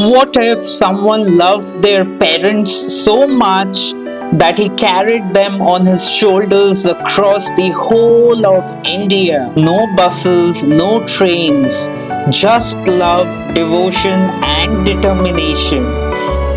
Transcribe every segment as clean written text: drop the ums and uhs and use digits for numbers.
What if someone loved their parents so much that he carried them on his shoulders across the whole of India? No buses, no trains, just love, devotion, and determination.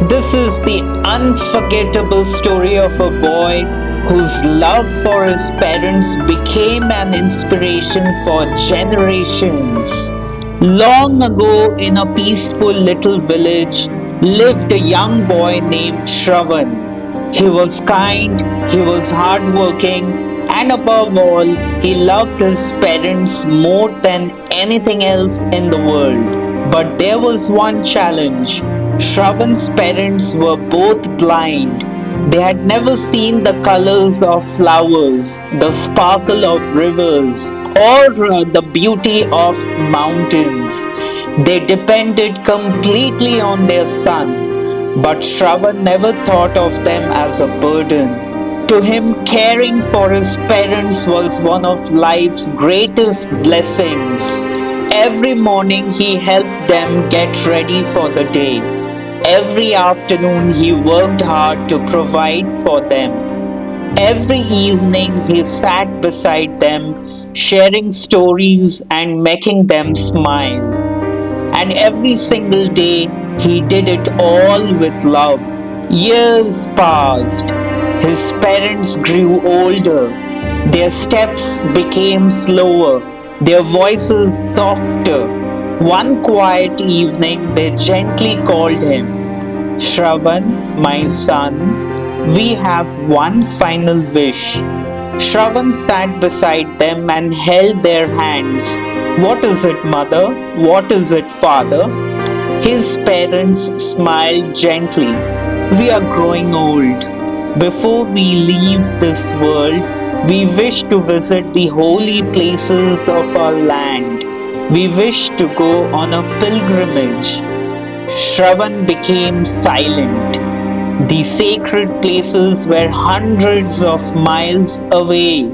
This is the unforgettable story of a boy whose love for his parents became an inspiration for generations. Long ago, in a peaceful little village, lived a young boy named Shravan. He was kind, he was hardworking, and above all, he loved his parents more than anything else in the world. But there was one challenge. Shravan's parents were both blind. They had never seen the colors of flowers, the sparkle of rivers, or the beauty of mountains. They depended completely on their son, but Shravan never thought of them as a burden. To him, caring for his parents was one of life's greatest blessings. Every morning he helped them get ready for the day. Every afternoon he worked hard to provide for them. Every evening he sat beside them, sharing stories and making them smile. And every single day he did it all with love. Years passed. His parents grew older. Their steps became slower, their voices softer. One quiet evening they gently called him. Shravan, my son, we have one final wish. Shravan sat beside them and held their hands. What is it, mother? What is it, father? His parents smiled gently. We are growing old. Before we leave this world, we wish to visit the holy places of our land. We wish to go on a pilgrimage. Shravan became silent. The sacred places were hundreds of miles away.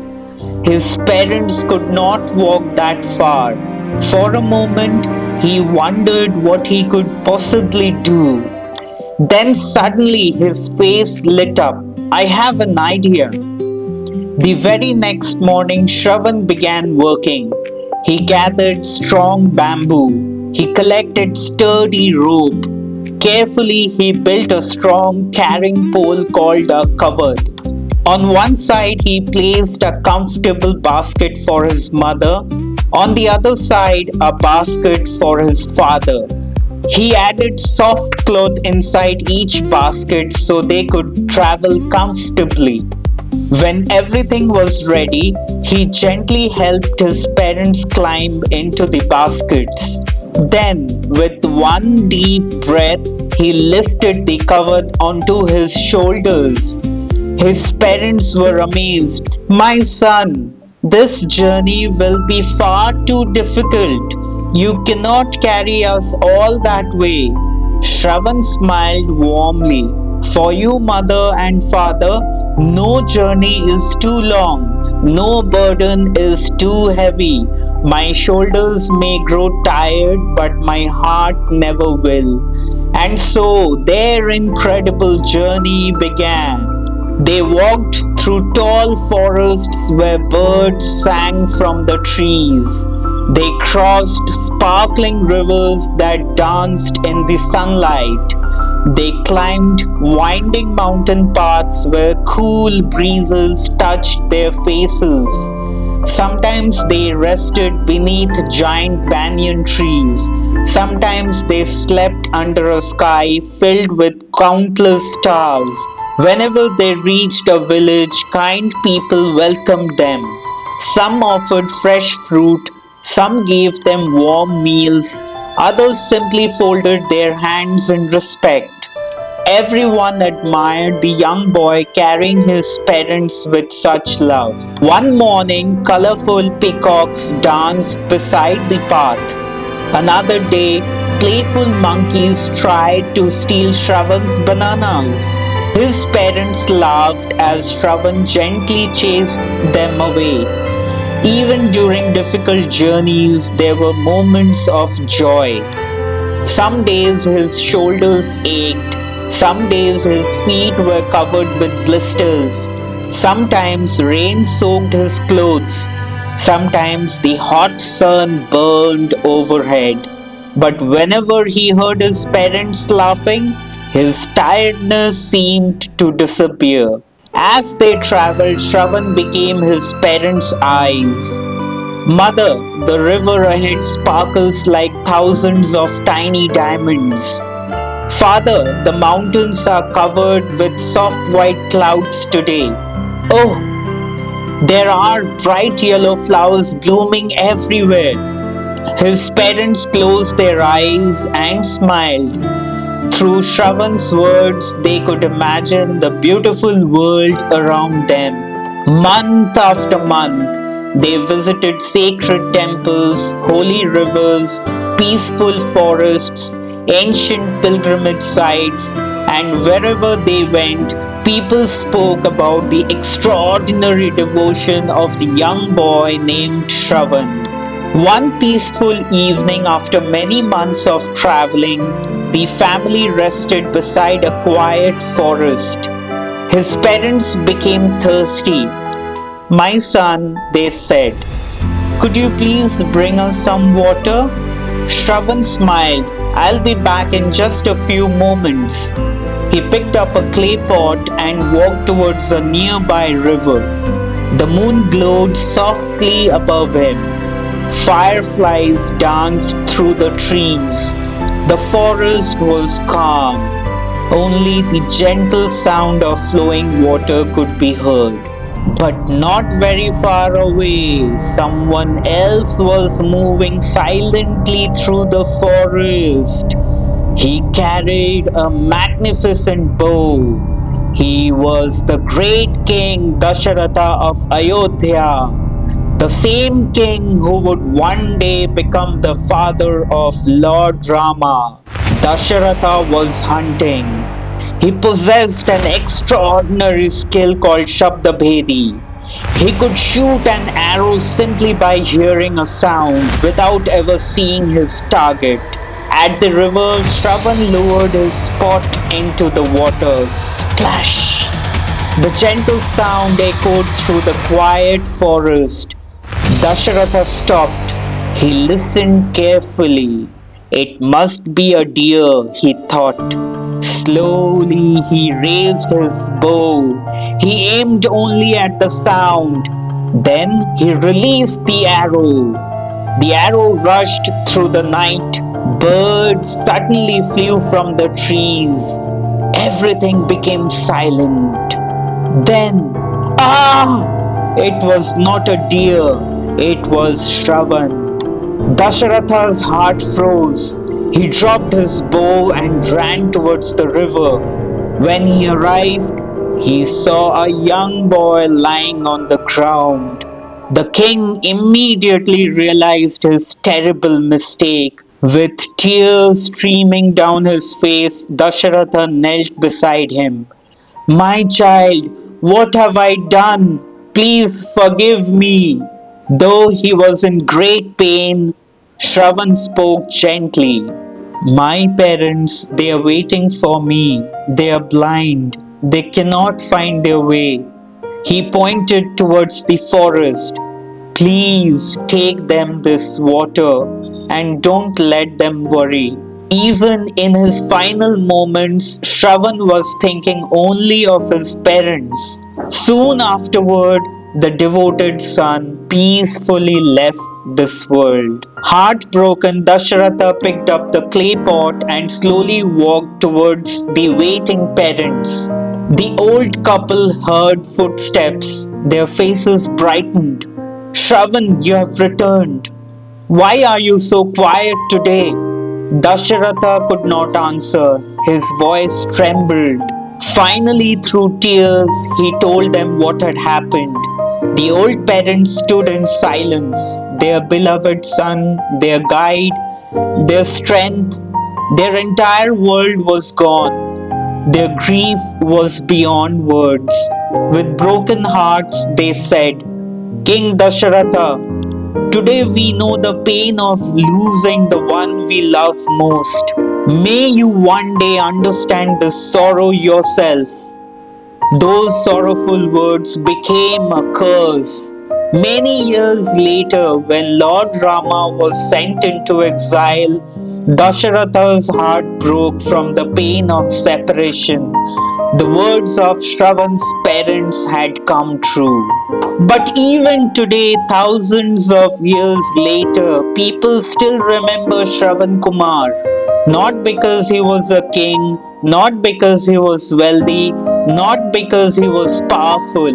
His parents could not walk that far. For a moment, he wondered what he could possibly do. Then suddenly his face lit up. I have an idea. The very next morning, Shravan began working. He gathered strong bamboo. He collected sturdy rope. Carefully, he built a strong carrying pole called a cupboard. On one side, he placed a comfortable basket for his mother. On the other side, a basket for his father. He added soft cloth inside each basket so they could travel comfortably. When everything was ready, he gently helped his parents climb into the baskets. Then, with one deep breath, he lifted the cover onto his shoulders. His parents were amazed. My son, this journey will be far too difficult. You cannot carry us all that way. Shravan smiled warmly. For you, mother and father, no journey is too long, no burden is too heavy. My shoulders may grow tired, but my heart never will. And so their incredible journey began. They walked through tall forests where birds sang from the trees. They crossed sparkling rivers that danced in the sunlight. They climbed winding mountain paths where cool breezes touched their faces. Sometimes they rested beneath giant banyan trees. Sometimes they slept under a sky filled with countless stars. Whenever they reached a village, kind people welcomed them. Some offered fresh fruit, some gave them warm meals, others simply folded their hands in respect. Everyone admired the young boy carrying his parents with such love. One morning, colorful peacocks danced beside the path. Another day, playful monkeys tried to steal Shravan's bananas. His parents laughed as Shravan gently chased them away. Even during difficult journeys, there were moments of joy. Some days his shoulders ached, some days his feet were covered with blisters, sometimes rain soaked his clothes, sometimes the hot sun burned overhead. But whenever he heard his parents laughing, his tiredness seemed to disappear. As they traveled, Shravan became his parents' eyes. Mother, the river ahead sparkles like thousands of tiny diamonds. Father, the mountains are covered with soft white clouds today. Oh, there are bright yellow flowers blooming everywhere. His parents closed their eyes and smiled. Through Shravan's words, they could imagine the beautiful world around them. Month after month, they visited sacred temples, holy rivers, peaceful forests, ancient pilgrimage sites, and wherever they went, people spoke about the extraordinary devotion of the young boy named Shravan. One peaceful evening after many months of traveling, the family rested beside a quiet forest. His parents became thirsty. My son, they said, could you please bring us some water? Shravan smiled. I'll be back in just a few moments. He picked up a clay pot and walked towards a nearby river. The moon glowed softly above him. Fireflies danced through the trees. The forest was calm. Only the gentle sound of flowing water could be heard. But not very far away, someone else was moving silently through the forest. He carried a magnificent bow. He was the great king Dasharatha of Ayodhya, the same king who would one day become the father of Lord Rama. Dasharatha was hunting. He possessed an extraordinary skill called Shabdabhedi. He could shoot an arrow simply by hearing a sound without ever seeing his target. At the river, Shravan lowered his pot into the water. Splash! The gentle sound echoed through the quiet forest. Dasharatha stopped. He listened carefully. It must be a deer, he thought. Slowly he raised his bow. He aimed only at the sound. Then he released the arrow. The arrow rushed through the night. Birds suddenly flew from the trees. Everything became silent. Then, ah! It was not a deer, it was Shravan. Dasharatha's heart froze. He dropped his bow and ran towards the river. When he arrived, he saw a young boy lying on the ground. The king immediately realized his terrible mistake. With tears streaming down his face, Dasharatha knelt beside him. My child, what have I done? Please forgive me. Though he was in great pain, Shravan spoke gently. My parents, they are waiting for me. They are blind. They cannot find their way. He pointed towards the forest. Please take them this water and don't let them worry. Even in his final moments, Shravan was thinking only of his parents. Soon afterward, the devoted son peacefully left this world. Heartbroken, Dasharatha picked up the clay pot and slowly walked towards the waiting parents. The old couple heard footsteps. Their faces brightened. Shravan, you have returned. Why are you so quiet today? Dasharatha could not answer. His voice trembled. Finally, through tears, he told them what had happened. The old parents stood in silence. Their beloved son, their guide, their strength, their entire world was gone. Their grief was beyond words. With broken hearts, they said, King Dasharatha, today we know the pain of losing the one we love most. May you one day understand this sorrow yourself. Those sorrowful words became a curse. Many years later, when Lord Rama was sent into exile, Dasharatha's heart broke from the pain of separation. The words of Shravan's parents had come true. But even today, thousands of years later, people still remember Shravan Kumar. Not because he was a king, not because he was wealthy, not because he was powerful.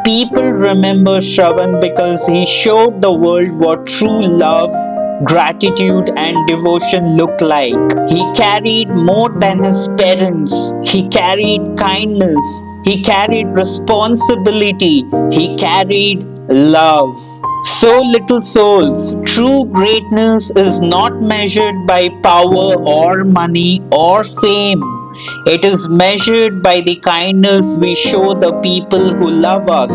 People remember Shravan because he showed the world what true love, gratitude, and devotion look like. He carried more than his parents, he carried kindness, he carried responsibility, he carried love. So, little souls, true greatness is not measured by power or money or fame. It is measured by the kindness we show the people who love us.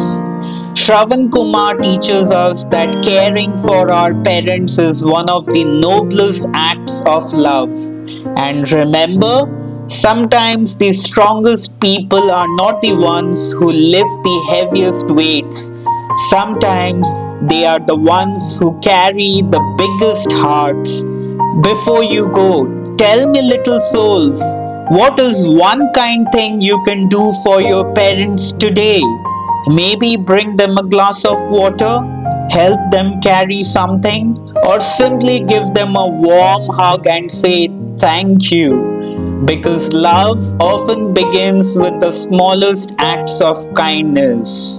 Shravan Kumar teaches us that caring for our parents is one of the noblest acts of love. And remember, sometimes the strongest people are not the ones who lift the heaviest weights. Sometimes they are the ones who carry the biggest hearts. Before you go, tell me, little souls, what is one kind thing you can do for your parents today? Maybe bring them a glass of water, help them carry something, or simply give them a warm hug and say thank you. Because love often begins with the smallest acts of kindness.